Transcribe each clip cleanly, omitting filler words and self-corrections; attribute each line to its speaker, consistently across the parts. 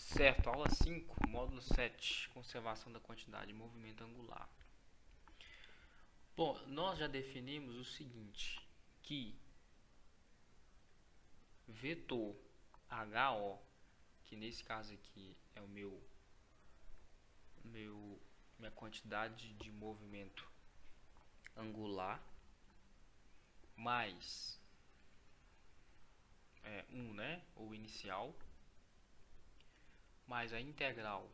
Speaker 1: Certo, aula 5, módulo 7, conservação da quantidade de movimento angular. Bom, nós já definimos o seguinte, que vetor HO, que nesse caso aqui é minha quantidade de movimento angular, mais 1, né, ou inicial, mais a integral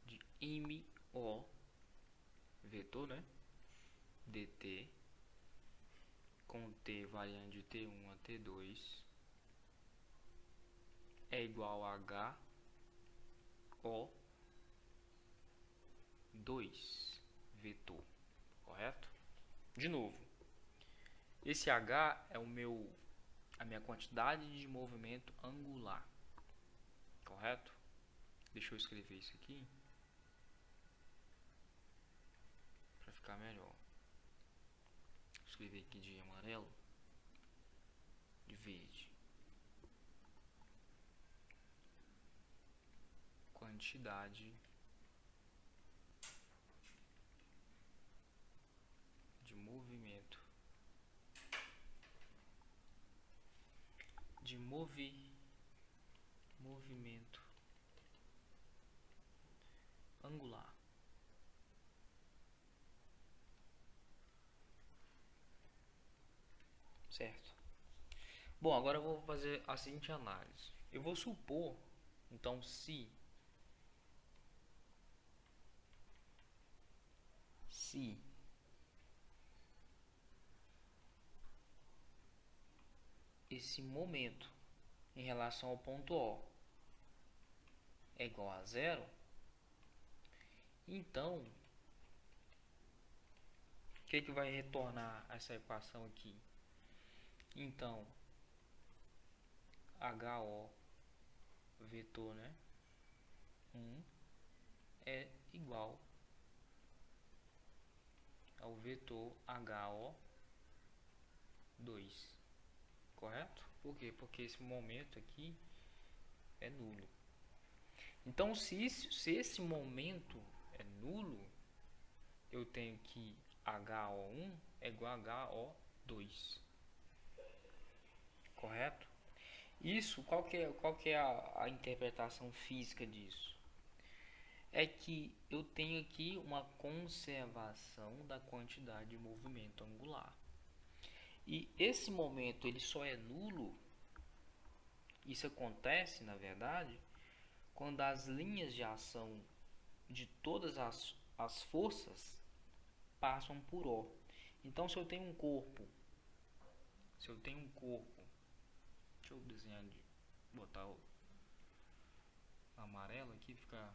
Speaker 1: de MO, vetor, né, dt, com t variando de t1 a t2, é igual a h o 2 vetor, correto? De novo, esse h é a minha quantidade de movimento angular, correto? Deixa eu escrever isso aqui para ficar melhor. Vou escrever aqui de amarelo, de verde. Quantidade de movimento angular. Certo? Bom, agora eu vou fazer a seguinte análise. Eu vou supor, então, se esse momento em relação ao ponto O é igual a zero, então o que vai retornar essa equação aqui? Então, HO vetor, né, 1 é igual ao vetor HO 2, correto? Por quê? Porque esse momento aqui é nulo. Então, se esse momento é nulo, eu tenho que HO1 é igual a HO2, correto? Isso, qual que é a interpretação física disso? É que eu tenho aqui uma conservação da quantidade de movimento angular. E esse momento ele só é nulo, isso acontece, na verdade, quando as linhas de ação de todas as forças passam por O. Então, se eu tenho um corpo, deixa eu desenhar, botar o amarelo aqui, fica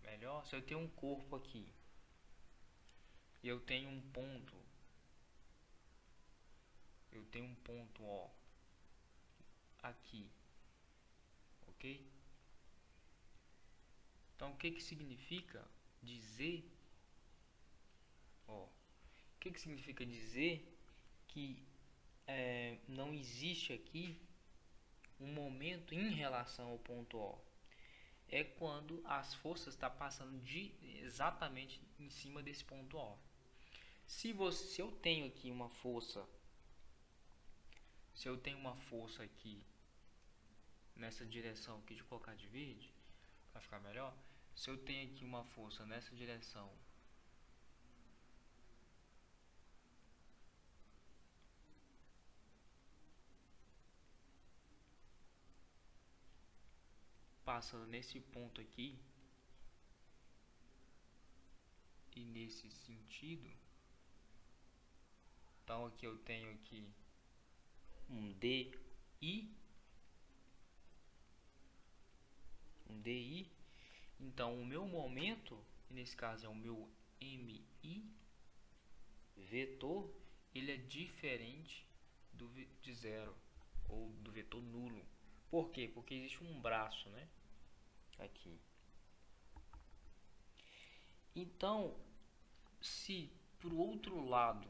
Speaker 1: melhor. Se eu tenho um corpo aqui e eu tenho um ponto O aqui, ok? Então, o que significa dizer, o que significa dizer que não existe aqui um momento em relação ao ponto O? É quando as forças estão passando exatamente em cima desse ponto O. Se eu tenho aqui uma força, aqui nessa direção aqui, de colocar de verde para ficar melhor. Se eu tenho aqui uma força nessa direção passando nesse ponto aqui e nesse sentido, então aqui eu tenho aqui um DI, então o meu momento, nesse caso é o meu MI vetor, ele é diferente de zero, ou do vetor nulo. Por quê? Porque existe um braço, né, aqui. Então, se por outro lado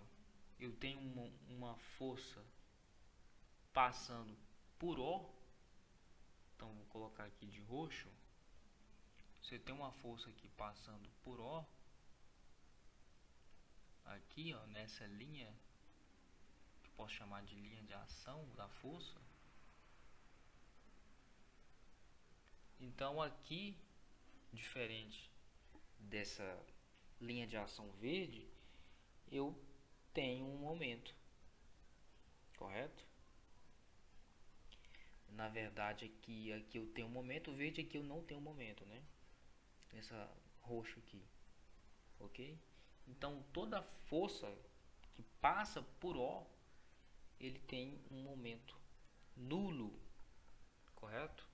Speaker 1: eu tenho uma força passando por O, Então vou colocar aqui de roxo. Você tem uma força aqui passando por O, aqui ó, nessa linha, que posso chamar de linha de ação da força. Então aqui, diferente dessa linha de ação verde, eu tenho um momento, correto? Na verdade aqui eu tenho um momento, verde aqui eu não tenho um momento, né? Essa roxo aqui, ok? Então toda força que passa por O, ele tem um momento nulo, correto?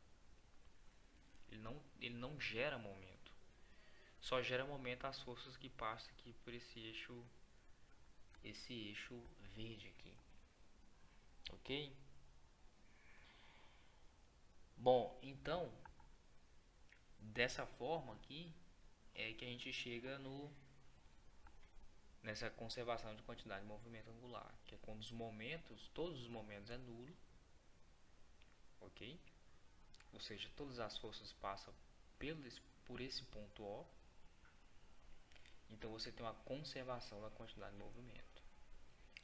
Speaker 1: Ele não gera momento. Só gera momento as forças que passam aqui por esse eixo verde aqui, ok? Bom, então dessa forma aqui é que a gente chega nessa conservação de quantidade de movimento angular, que é quando todos os momentos é nulo, ok? Ou seja, todas as forças passam por esse ponto O. Então você tem uma conservação da quantidade de movimento.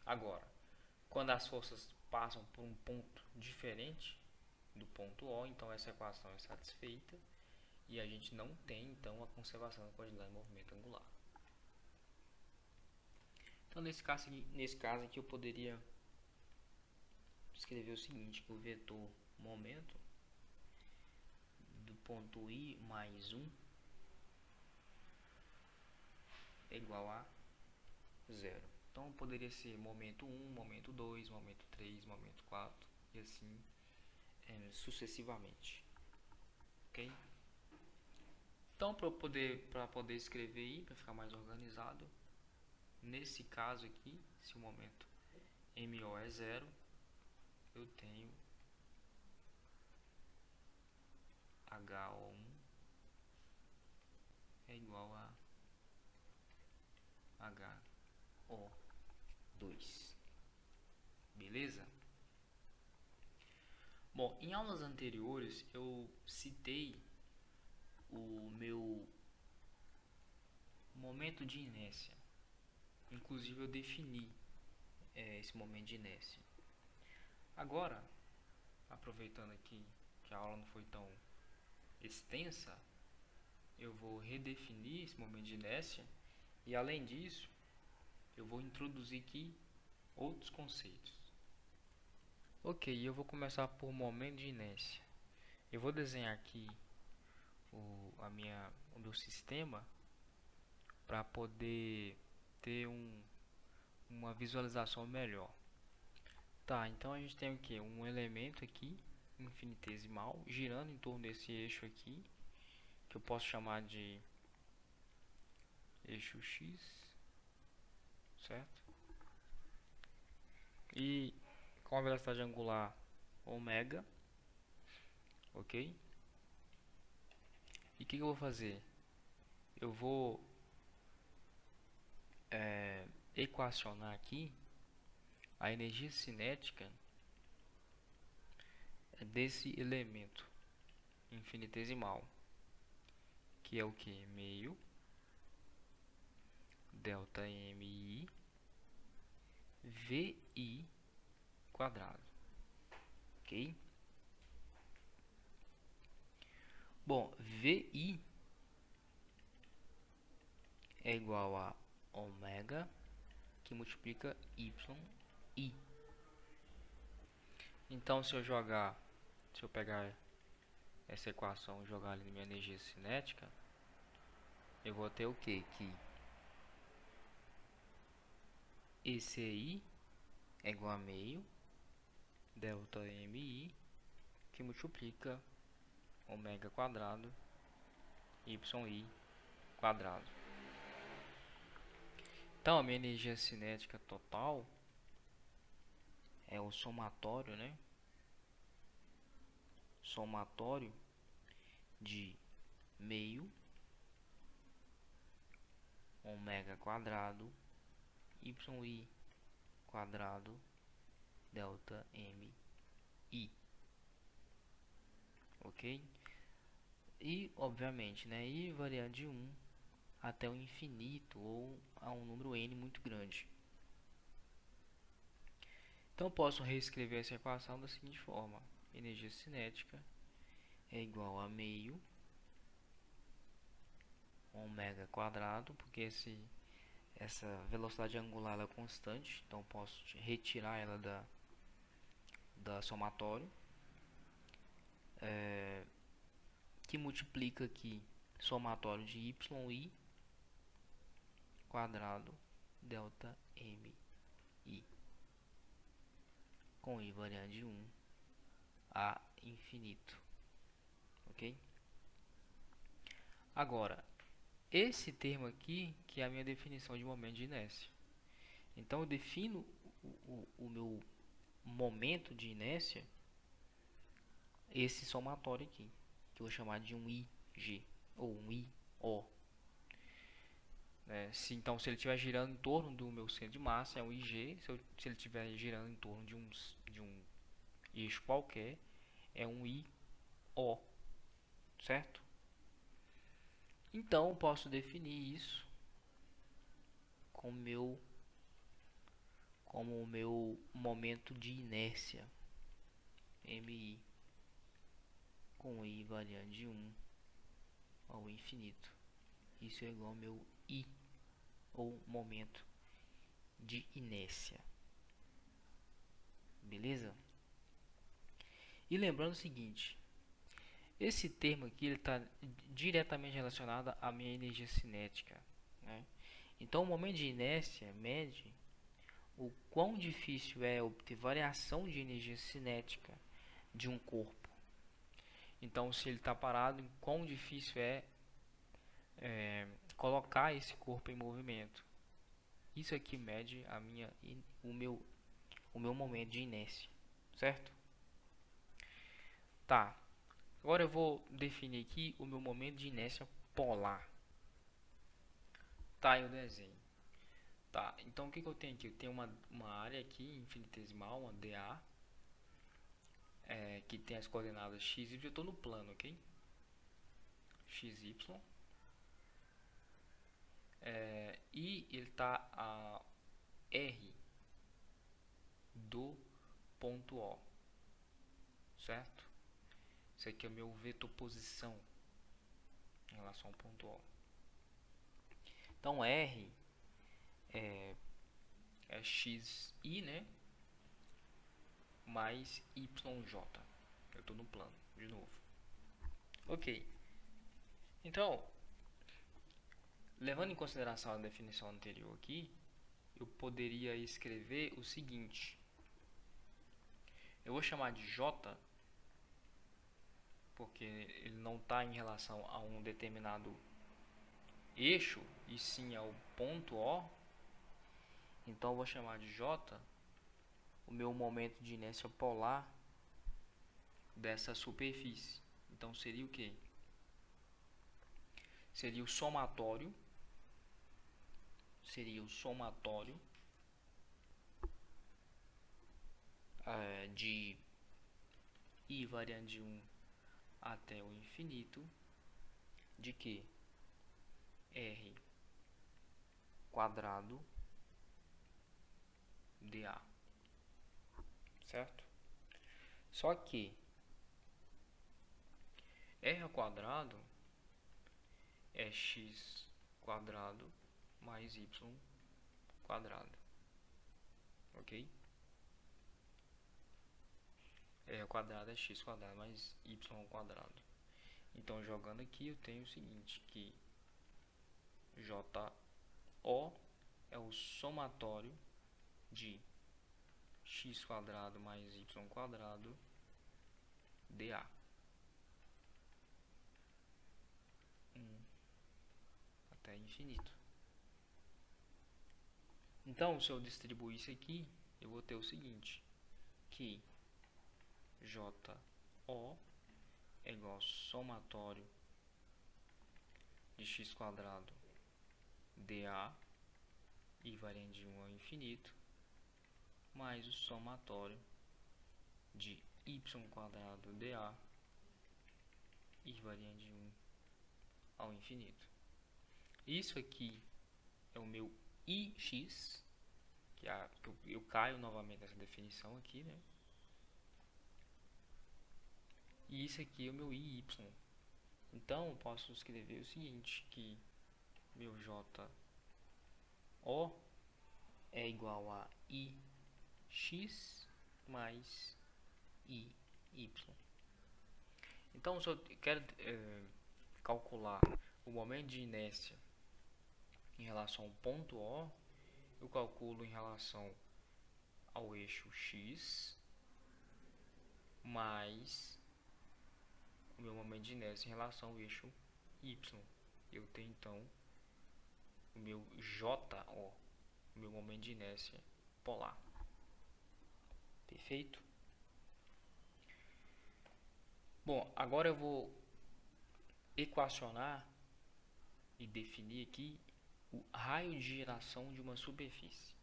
Speaker 1: Agora, quando as forças passam por um ponto diferente do ponto O, então essa equação é satisfeita e a gente não tem então a conservação da quantidade de movimento angular. Então nesse caso aqui eu poderia escrever o seguinte, que o vetor momento do ponto I mais 1 é igual a 0. Então poderia ser momento 1, momento 2, momento 3, momento 4 e assim sucessivamente. Ok? Então para poder escrever aí, para ficar mais organizado, nesse caso aqui, se o momento MO é 0, eu tenho HO1 é igual a HO2. Beleza? Bom, em aulas anteriores eu citei o meu momento de inércia. Inclusive eu defini esse momento de inércia. Agora, aproveitando aqui que a aula não foi tão extensa, eu vou redefinir esse momento de inércia e além disso, eu vou introduzir aqui outros conceitos. Ok, eu vou começar por momento de inércia. Eu vou desenhar aqui o meu sistema para poder ter uma visualização melhor. Tá, então a gente tem o que? Um elemento aqui, infinitesimal, girando em torno desse eixo aqui, que eu posso chamar de eixo X, certo? E com a velocidade angular ômega, ok? E o que eu vou fazer? Eu vou equacionar aqui a energia cinética desse elemento infinitesimal, que é o que? Meio delta MI VI quadrado, ok? Bom, VI é igual a ômega que multiplica YI. Então se eu pegar essa equação e jogar ali na minha energia cinética, eu vou ter o que? Que esse aí é igual a meio delta MI que multiplica ômega quadrado YI quadrado. Então a minha energia cinética total é o somatório, né? Somatório de meio ômega quadrado YI quadrado delta MI. Ok? ok? E, obviamente, né, i variando de 1 até o infinito ou a um número n muito grande. Então, posso reescrever essa equação da seguinte forma: energia cinética é igual a meio ômega quadrado, porque essa velocidade angular é constante, então posso retirar ela da somatório, que multiplica aqui somatório de y quadrado delta m i, com i variando de 1 a infinito, ok? Agora, esse termo aqui que é a minha definição de momento de inércia. Então eu defino o meu momento de inércia, esse somatório aqui, que eu vou chamar de um IG ou um IO. Então, se ele estiver girando em torno do meu centro de massa, é um IG. Se ele estiver girando em torno de um eixo qualquer, é um IO, certo? Então, eu posso definir isso como o meu momento de inércia, MI, com I variando de 1 ao infinito. Isso é igual ao meu I, ou momento de inércia. Beleza? E lembrando o seguinte, esse termo aqui está diretamente relacionado à minha energia cinética, né? Então, o momento de inércia mede o quão difícil é obter variação de energia cinética de um corpo. Então, se ele está parado, quão difícil é colocar esse corpo em movimento. Isso aqui mede o meu momento de inércia, certo? Tá. Agora eu vou definir aqui o meu momento de inércia polar. Tá, eu desenho. Tá, então o que eu tenho aqui? Eu tenho uma área aqui infinitesimal, uma dA, que tem as coordenadas x e y. Eu estou no plano, ok? XY. E ele está a R do ponto O, certo? Isso aqui é o meu vetor posição em relação ao ponto O. Então R é xi, né? Mais yj. Eu estou no plano, de novo. Ok. Então, levando em consideração a definição anterior aqui, eu poderia escrever o seguinte. Eu vou chamar de J, porque ele não está em relação a um determinado eixo, e sim ao ponto O. Então eu vou chamar de J o meu momento de inércia polar dessa superfície. Então seria o que? Seria o somatório de I variando de 1 até o infinito de que R quadrado dA, certo? Só que R ao quadrado é x quadrado mais y quadrado, ok? R ao quadrado é x quadrado mais y ao quadrado. Então, jogando aqui, eu tenho o seguinte, que JO é o somatório de x quadrado mais y quadrado dA. 1 até infinito. Então, se eu distribuir isso aqui, eu vou ter o seguinte, que JO é igual ao somatório de x quadrado dA, e variando de 1 ao infinito, mais o somatório de y quadrado dA, ir variando de 1 ao infinito. Isso aqui é o meu ix, que eu caio novamente nessa definição aqui, né? E isso aqui é o meu iy. Então, eu posso escrever o seguinte, que meu JO é igual a ix mais iy. Então, se eu quero calcular o momento de inércia em relação ao ponto O, eu calculo em relação ao eixo x mais o meu momento de inércia em relação ao eixo y. Eu tenho então o meu JO, o meu momento de inércia polar. Perfeito? Bom, agora eu vou equacionar e definir aqui o raio de giração de uma superfície.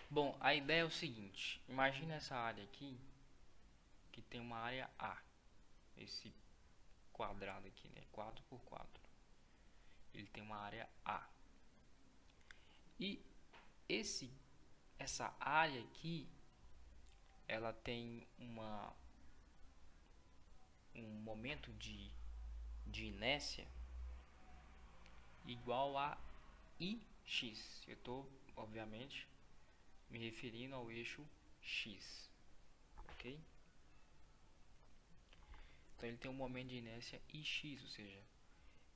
Speaker 1: Bom, a ideia é o seguinte, imagina essa área aqui, que tem uma área A, esse quadrado aqui, né, 4 por 4, ele tem uma área A, e essa área aqui, ela tem um momento de inércia igual a ix. Eu estou, obviamente, me referindo ao eixo x, ok? Então ele tem um momento de inércia ix, ou seja,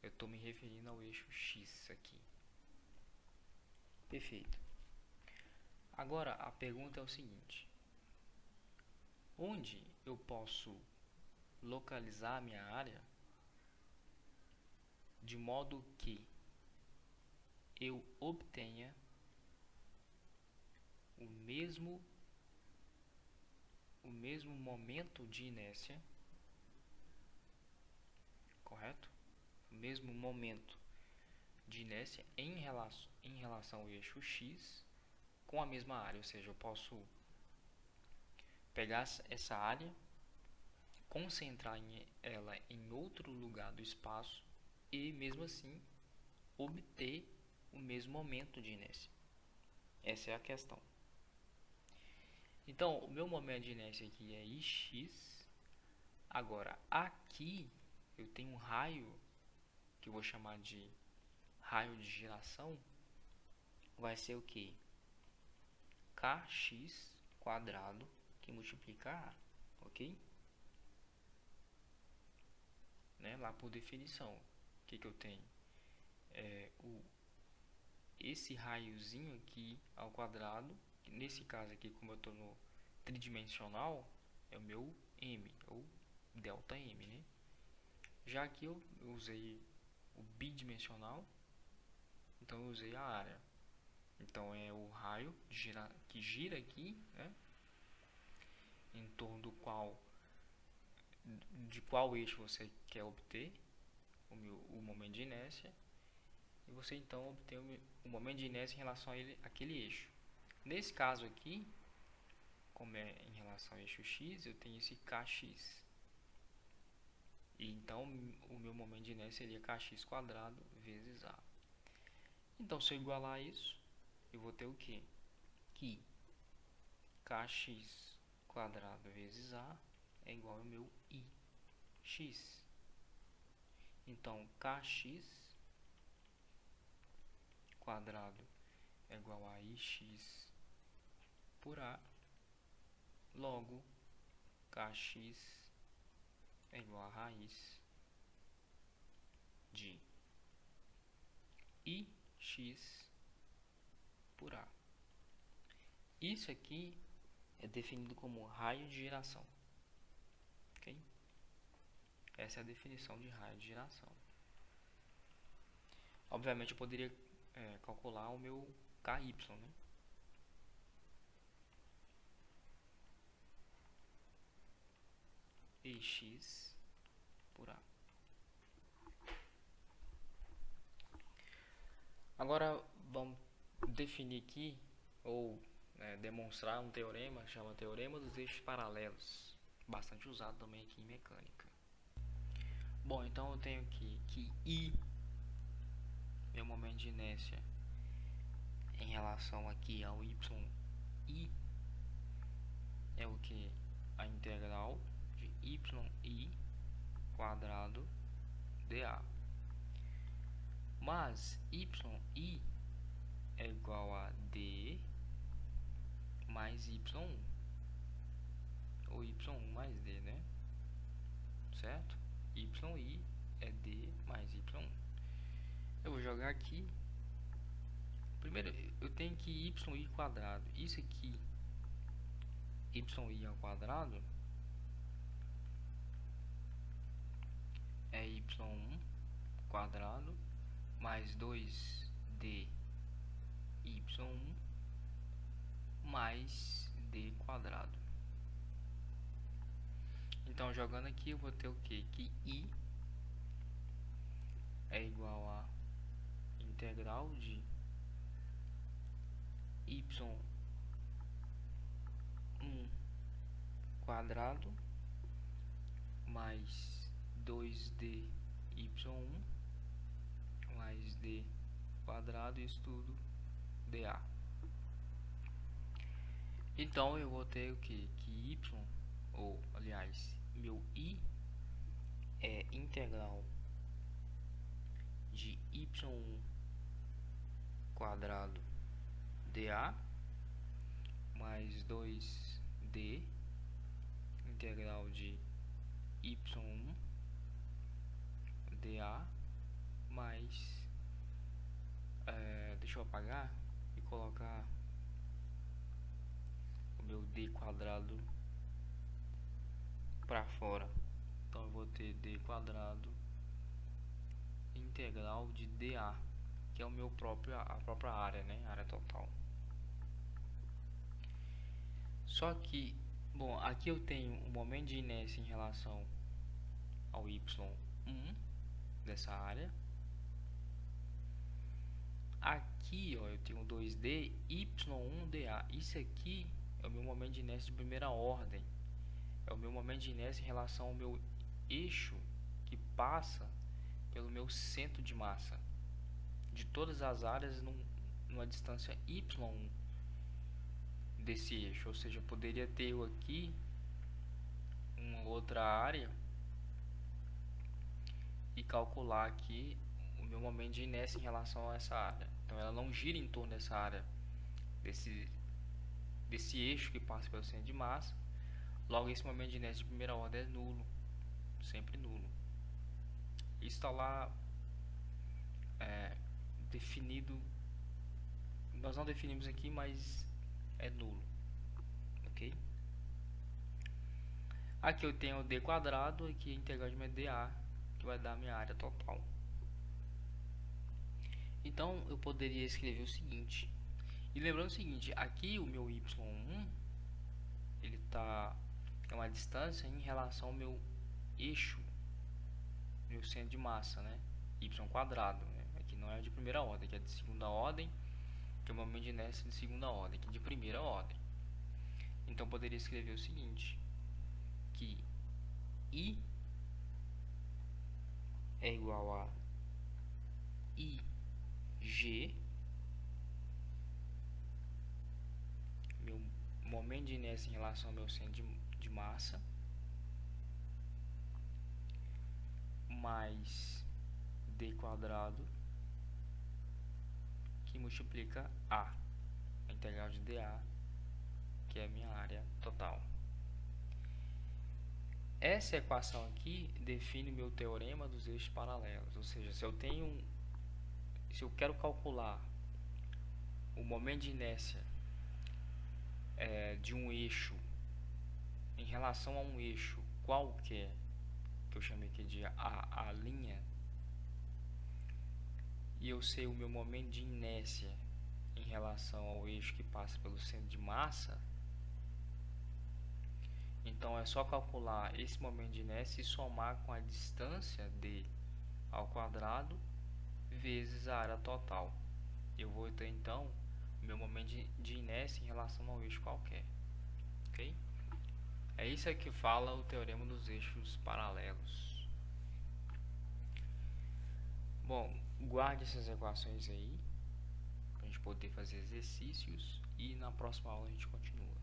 Speaker 1: eu estou me referindo ao eixo x aqui. Perfeito. Agora a pergunta é o seguinte: onde eu posso localizar a minha área de modo que eu obtenha o mesmo momento de inércia, correto? O mesmo momento de inércia em relação ao eixo x com a mesma área, ou seja, eu posso pegar essa área, concentrar ela em outro lugar do espaço e mesmo assim obter o mesmo momento de inércia. Essa é a questão. Então, o meu momento de inércia aqui é ix. Agora, aqui eu tenho um raio que eu vou chamar de raio de giração. Vai ser o que? Kx quadrado que multiplica A, ok? Né? Lá por definição, o que eu tenho? Esse raiozinho aqui ao quadrado, que nesse caso aqui, como eu estou no tridimensional, é o meu m, ou delta m, né? Já aqui eu usei o bidimensional, então eu usei a área. Então é o raio que gira aqui, né? Em torno de qual eixo você quer obter o momento de inércia, e você então obtém o momento de inércia em relação àquele eixo. Nesse caso aqui, como é em relação ao eixo x, eu tenho esse kx. E então o meu momento de inércia seria kx quadrado vezes A. Então, se eu igualar isso, eu vou ter o quê? Que kx quadrado vezes A é igual ao meu ix. Então, kx quadrado é igual a ix por A. Logo, kx é igual a raiz de ix por A. Isso aqui é definido como raio de giração. Ok? Essa é a definição de raio de giração. Obviamente eu poderia calcular o meu KY, né? Ix por A. Agora vamos definir aqui, ou demonstrar um teorema, chama Teorema dos Eixos Paralelos. bastante usado também aqui em mecânica. Bom, então eu tenho aqui que I, meu momento de inércia em relação aqui ao YI, é o que? A integral de YI quadrado dA. Mas YI é igual a D mais Y1, ou Y1 mais D, né? Certo? YI é D mais Y1. Eu vou jogar aqui. Primeiro eu tenho que YI quadrado. Isso aqui, YI ao quadrado, é Y1 quadrado mais 2D Y1 mais D quadrado. Então, jogando aqui, eu vou ter o que? Que I é igual a integral de Y1 quadrado mais 2D Y1 mais D quadrado, isso tudo dA. Então eu vou ter o que? Que Y, ou aliás, meu I é integral de Y1 quadrado dA mais 2D integral de Y1 dA mais deixa eu apagar e colocar o meu D quadrado para fora. Então eu vou ter D quadrado integral de dA, que é o meu a própria área, né? Área total. Só que, bom, aqui eu tenho um momento de inércia em relação ao Y1 dessa área. Aqui, ó, eu tenho 2D Y1dA. Isso aqui é o meu momento de inércia de primeira ordem. É o meu momento de inércia em relação ao meu eixo que passa pelo meu centro de massa de todas as áreas numa distância Y1 desse eixo. Ou seja, eu poderia ter eu aqui uma outra área e calcular aqui o meu momento de inércia em relação a essa área. Então ela não gira em torno dessa área, desse eixo que passa pelo centro de massa. Logo, esse momento de inércia de primeira ordem é nulo, sempre nulo. Isso está lá definido. Nós não definimos aqui, mas é nulo, ok? Aqui eu tenho o D quadrado, aqui a integral de dA, que vai dar a minha área total. Então eu poderia escrever o seguinte, e lembrando o seguinte, aqui o meu Y1 ele está a uma distância em relação ao meu eixo, meu centro de massa, né? Y quadrado, né? Aqui não é de primeira ordem, aqui é de segunda ordem, que é o momento de inércia de segunda ordem, aqui de primeira ordem. Então poderia escrever o seguinte, que I é igual a IG, meu momento de inércia em relação ao meu centro de massa, mais D quadrado, que multiplica a integral de dA, que é a minha área total. Essa equação aqui define meu teorema dos eixos paralelos, ou seja, se eu quero calcular o momento de inércia de um eixo em relação a um eixo qualquer, que eu chamei aqui de A', e eu sei o meu momento de inércia em relação ao eixo que passa pelo centro de massa, então é só calcular esse momento de inércia e somar com a distância d ao quadrado vezes a área total. Eu vou ter então o meu momento de inércia em relação ao eixo qualquer, ok? É isso que fala o teorema dos eixos paralelos. Bom, guarde essas equações aí, pra gente poder fazer exercícios, e na próxima aula a gente continua.